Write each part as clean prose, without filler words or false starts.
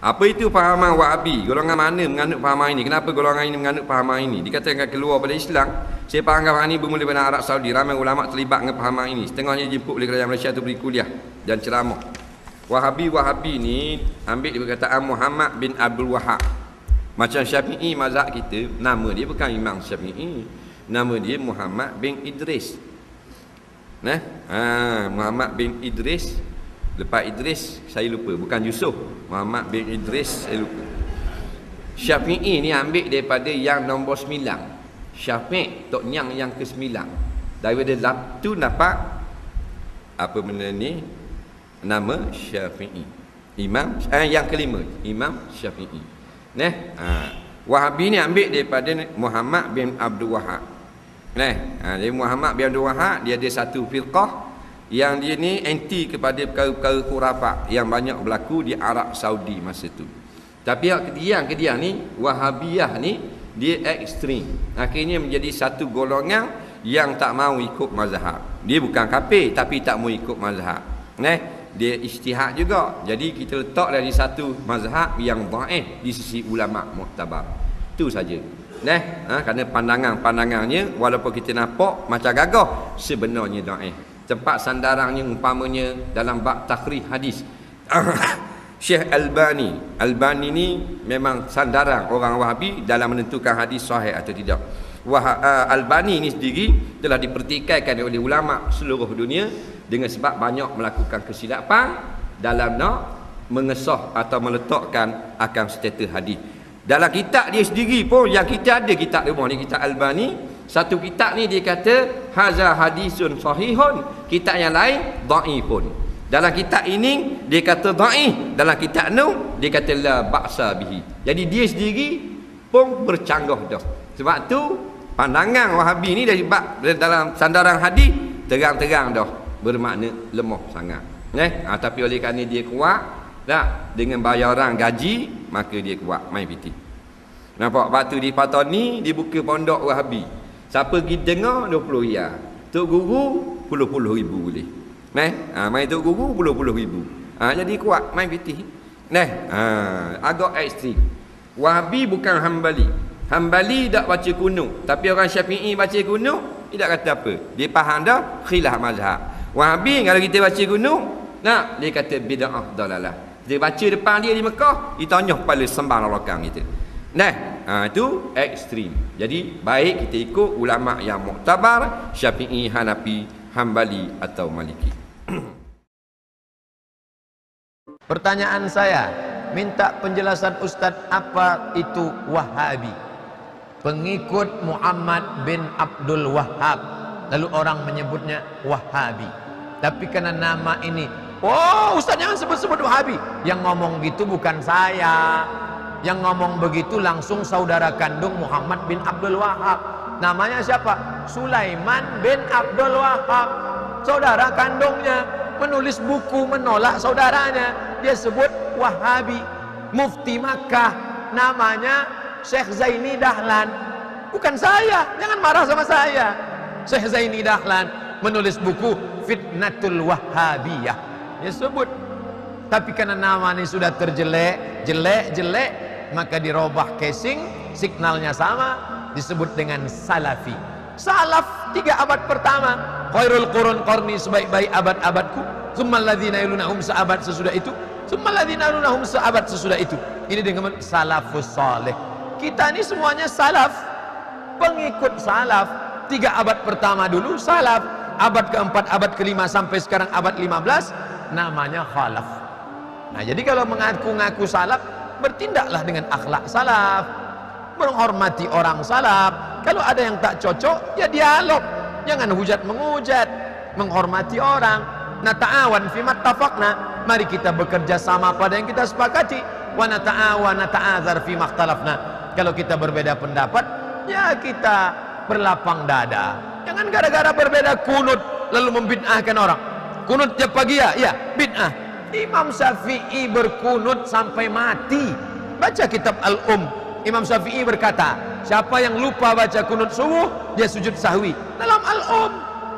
Apa itu fahaman Wahabi? Golongan mana menganut fahaman ini? Kenapa golongan ini menganut fahaman ini? Dikatakan keluar pada Islam. Saya faham fahaman ini bermula dari Arab Saudi. Ramai ulama terlibat dengan fahaman ini. Setengahnya jemput oleh kerajaan Malaysia untuk beri kuliah dan ceramah. Wahabi ni ambil dari perkataan Muhammad bin Abdul Wahhab. Macam Syafi'i mazhab kita, nama dia bukan Imam Syafi'i. Nama dia Muhammad bin Idris. Muhammad bin Idris. Lepas Idris saya lupa, bukan Yusuf. Muhammad bin Idris saya lupa. Syafi'i ni ambil daripada yang nombor 9. Syafi' tok yang ke-9. Daripada tu dapat apa benda ni? Nama Syafi'i. Imam yang kelima, Imam Syafi'i. Wahabi ni ambil daripada Muhammad bin Abdul Wahhab. Jadi Muhammad bin Abdul Wahhab dia ada satu firqah yang dia ni anti kepada perkara-perkara khurafat yang banyak berlaku di Arab Saudi masa tu. Tapi yang kedua ni Wahabiyah ni dia ekstrim. Akhirnya menjadi satu golongan yang tak mau ikut mazhab. Dia bukan kafir tapi tak mau ikut mazhab. Dia ijtihad juga. Jadi kita letak dari satu mazhab yang dhaif di sisi ulama muktabar. Itu saja. Kerana pandangannya walaupun kita nampak macam gagah, sebenarnya dhaif. Tempat sandarannya umpamanya dalam bab takhrij hadis. Syekh Albani ni memang sandaran orang Wahabi dalam menentukan hadis sahih atau tidak. Albani ni sendiri telah dipertikaikan oleh ulama seluruh dunia dengan sebab banyak melakukan kesilapan dalam nak mengesah atau meletakkan akan status hadis. Dalam kitab dia sendiri pun yang kita ada kitab rumah ni, kitab Albani, satu kitab ni dia kata haza hadisun sahihun, kitab yang lain dhaifun. Dalam kitab ini dia kata dhaif, dalam kitab nu dia kata la ba'sa bihi. Jadi dia sendiri pun bercanggah dah. Sebab tu pandangan Wahabi ni dalam sandaran hadis terang-terang dah bermakna lemah sangat. Tapi oleh kerana dia kuat dengan bayaran gaji, maka dia kuat main piti. Nampak waktu di Patani dia buka pondok Wahabi. Siapa pergi dengar 20 riyal. Tok guru puluh-puluh ribu boleh. Main tok guru puluh-puluh ribu. Jadi kuat main piti. Agak ekstrim. Wahabi bukan Hambali. Hambali tak baca kunut, tapi orang Syafi'i baca kunut, dia tak kata apa. Dia faham dah khilaf mazhab. Wahabi kalau kita baca kunut, dia kata bid'ah dalalah. Dia baca depan dia di Mekah, dia tanya kepala sembang belakang kita. Itu ekstrim. Jadi baik kita ikut ulama yang muktabar, Syafi'i, Hanafi, Hambali atau Maliki. Pertanyaan saya, minta penjelasan Ustaz, apa itu Wahabi? Pengikut Muhammad bin Abdul Wahhab. Lalu orang menyebutnya Wahabi. Tapi karena nama ini, Ustaz jangan sebut-sebut Wahabi. Yang ngomong gitu bukan saya. Yang ngomong begitu langsung saudara kandung Muhammad bin Abdul Wahhab. Namanya siapa? Sulaiman bin Abdul Wahhab. Saudara kandungnya menulis buku menolak saudaranya. Dia sebut Wahabi. Mufti Makkah namanya Syekh Zaini Dahlan. Bukan saya, jangan marah sama saya. Syekh Zaini Dahlan menulis buku Fitnatul Wahhabiyah. Dia sebut. Tapi karena nama ini sudah terjelek, jelek, maka dirubah casing, signalnya sama, disebut dengan Salafi. Salaf 3 abad pertama. Khairul qurun qarni, sebaik-baik abad-abadku. Tsummal ladzina yalunahum, seabad sesudah itu. Tsummal ladzina yalunahum, seabad sesudah itu. Ini dengan salafus saleh. Kita ini semuanya salaf, pengikut salaf. 3 abad pertama dulu salaf, abad keempat, abad kelima sampai sekarang abad 15 namanya khalaf. Jadi kalau mengaku-ngaku salaf, bertindaklah dengan akhlak salaf, menghormati orang salaf. Kalau ada yang tak cocok, ya dialog, jangan hujat menghujat, menghormati orang. Nata'awan fi mattafaqna, mari kita bekerja sama pada yang kita sepakati. Wa nata'awan nata'azar fi makhtalafna. Kalau kita berbeda pendapat, ya kita berlapang dada. Jangan gara-gara berbeda kunut lalu membid'ahkan orang. Kunut tiap pagi ya bid'ah. Imam Syafi'i berkunut sampai mati. Baca kitab Al-Um. Imam Syafi'i berkata, siapa yang lupa baca kunut subuh, dia sujud sahwi. Dalam Al-Um.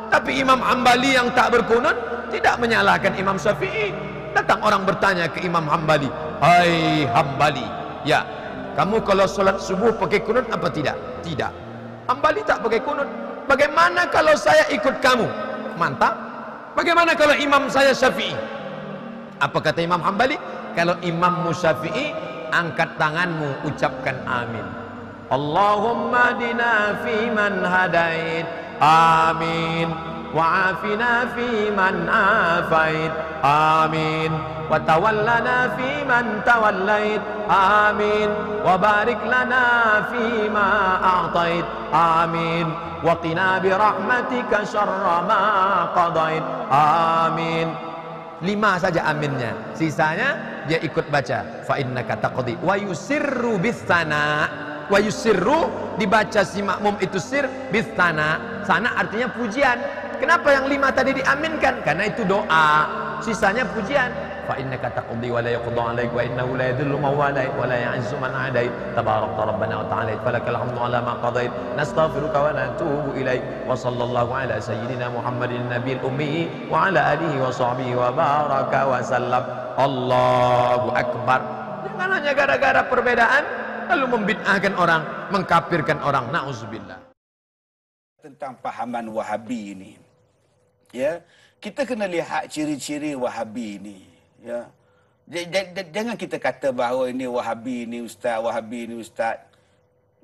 Tapi Imam Hambali yang tak berkunut tidak menyalahkan Imam Syafi'i. Datang orang bertanya ke Imam Hambali, Hai Hambali, ya, kamu kalau solat subuh pakai kunut apa tidak? Tidak. Hambali tak pakai kunut. Bagaimana kalau saya ikut kamu? Mantap. Bagaimana kalau imam saya Syafi'i? Apa kata Imam Hambali? Kalau imammu Syafi'i, angkat tanganmu, ucapkan amin. Allahumma dina fi man hadait, amin. Wa'afina fi man afait, amin. Wa tawallana fi man tawallait, amin. Wa barik lana fi ma a'tait, amin. Wa qina bi rahmatika syarra ma qadait, amin. 5 saja aminnya, sisanya dia ikut baca. Fa innaka taqdi wa yusirru bis-sana. Wa yusirru dibaca si makmum itu sir bis-sana. Sana artinya pujian. Kenapa yang 5 tadi diaminkan? Karena itu doa, sisanya pujian. Fa innaka taqdi wa la yuqda 'alaik wa innahu la yadhillu man walait wa la ya'izzu man 'adait. Tabarakta rabbana wa ta'ala falakal hamdu 'ala ma qadait. Nastaghfiruka wa natubu ilaik. Wa sallallahu ala sayyidina Muhammadin nabiyil ummi wa ala alihi wa sahbihi wa baraka wa sallam. Allahu akbar. Jangan hanya gara-gara perbedaan lalu membid'ahkan orang, mengkafirkan orang. Nauzubillah. Tentang pahaman Wahabi ini, ya, kita kena lihat ciri-ciri Wahabi ini, ya. Jangan kita kata bahawa ini Wahabi ini ustaz, Wahabi ini ustaz.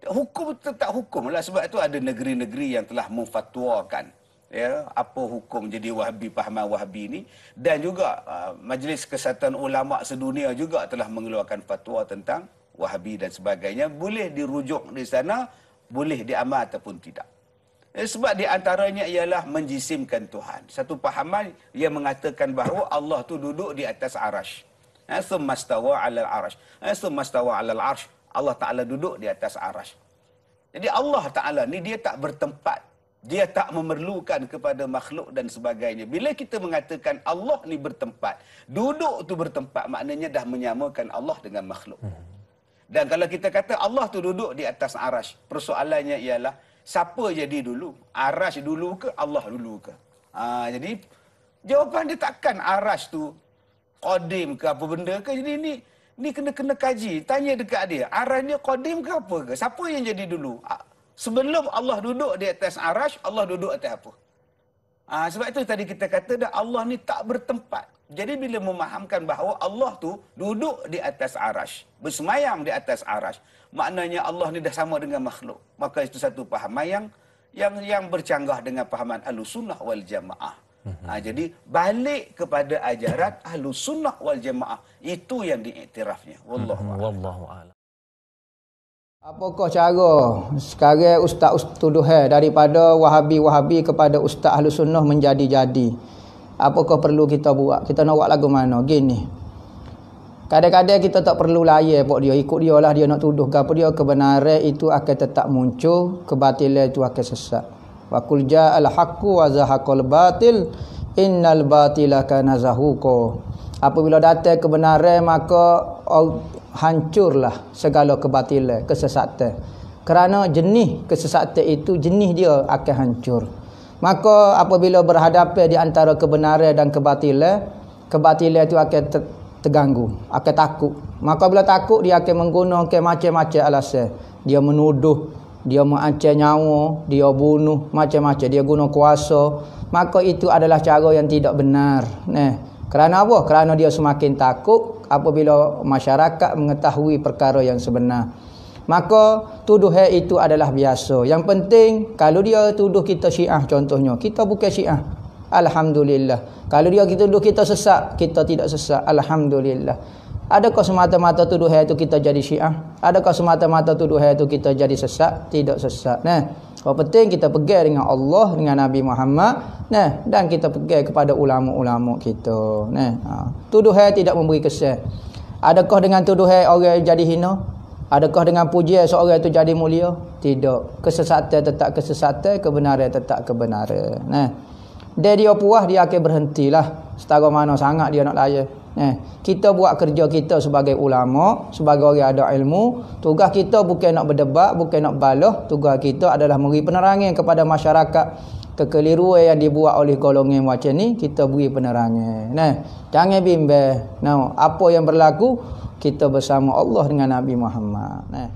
Hukum tetap hukum lah, sebab itu ada negeri-negeri yang telah memfatwakan, ya, apa hukum jadi Wahabi, pahaman Wahabi ini. Dan juga Majlis Kesatuan Ulama Sedunia juga telah mengeluarkan fatwa tentang Wahabi dan sebagainya. Boleh dirujuk di sana, boleh diamal ataupun tidak. Sebab di antaranya ialah menjisimkan Tuhan. Satu pahaman yang mengatakan bahawa Allah tu duduk di atas arash. Thumma stawa 'alal arash. Thumma stawa 'alal arsh. Allah Ta'ala duduk di atas arash. Jadi Allah Ta'ala ni dia tak bertempat. Dia tak memerlukan kepada makhluk dan sebagainya. Bila kita mengatakan Allah ni bertempat, duduk tu bertempat, maknanya dah menyamakan Allah dengan makhluk. Dan kalau kita kata Allah tu duduk di atas arash, persoalannya ialah siapa jadi dulu? Arash dulu ke Allah dulu ke? Jadi jawapan dia takkan arash tu qadim ke apa benda ke. Jadi ni kena kaji. Tanya dekat dia, arash ni qadim ke apa ke? Siapa yang jadi dulu? Sebelum Allah duduk di atas arash, Allah duduk atas apa? Sebab itu tadi kita kata dah Allah ni tak bertempat. Jadi bila memahamkan bahawa Allah tu duduk di atas arash, bersemayam di atas arash, maknanya Allah ni dah sama dengan makhluk. Maka itu satu pahaman yang bercanggah dengan pahaman Ahlussunnah wal Jamaah. Jadi balik kepada ajaran Ahlussunnah wal Jamaah, itu yang diiktirafnya. Wallahu a'lam. Apakah cara sekarang ustaz tuduhan daripada Wahabi kepada ustaz Ahlussunnah menjadi-jadi? Apakah perlu kita buat? Kita nak buat lagu mana? Gini. Kadang-kadang kita tak perlu layan pok dia, ikut dia lah, dia nak tuduh ke apa dia, kebenaran itu akan tetap muncul, kebatilan itu akan sesat. Wa qul ja'al haqqu wa zahaqal batil innal batila kana zahuqa. Apabila datang kebenaran maka hancurlah segala kebatilan, kesesatan. Kerana jenis kesesatan itu, jenis dia akan hancur. Maka apabila berhadapan di antara kebenaran dan kebatilan, kebatilan itu akan terganggu, akan takut. Maka bila takut, dia akan menggunakan macam-macam alasan. Dia menuduh, dia mengancam nyawa, dia bunuh, macam-macam. Dia guna kuasa. Maka itu adalah cara yang tidak benar. Kerana apa? Kerana dia semakin takut apabila masyarakat mengetahui perkara yang sebenar. Maka tuduhan itu adalah biasa. Yang penting, kalau dia tuduh kita Syiah contohnya, kita bukan Syiah, alhamdulillah. Kalau dia tuduh kita sesat, kita tidak sesat, alhamdulillah. Adakah semata-mata tuduhan itu kita jadi Syiah? Adakah semata-mata tuduhan itu kita jadi sesat? Tidak sesat. Yang penting kita pegang dengan Allah, dengan Nabi Muhammad, dan kita pegang kepada ulama-ulama kita. Tuduhan tidak memberi kesan. Adakah dengan tuduhan orang jadi hina? Adakah dengan pujian seorang itu jadi mulia? Tidak. Kesesatan tetap kesesatan, kebenaran tetap kebenaran. Dia puas, dia akan berhentilah. Setara mana sangat dia nak layan. Kita buat kerja kita sebagai ulama, sebagai orang ada ilmu. Tugas kita bukan nak berdebat, bukan nak balah. Tugas kita adalah memberi penerangan kepada masyarakat kekeliruan yang dibuat oleh golongan macam ni kita beri penerangan. Nah, jangan bimbang. Nah, apa yang berlaku kita bersama Allah dengan Nabi Muhammad. Nah.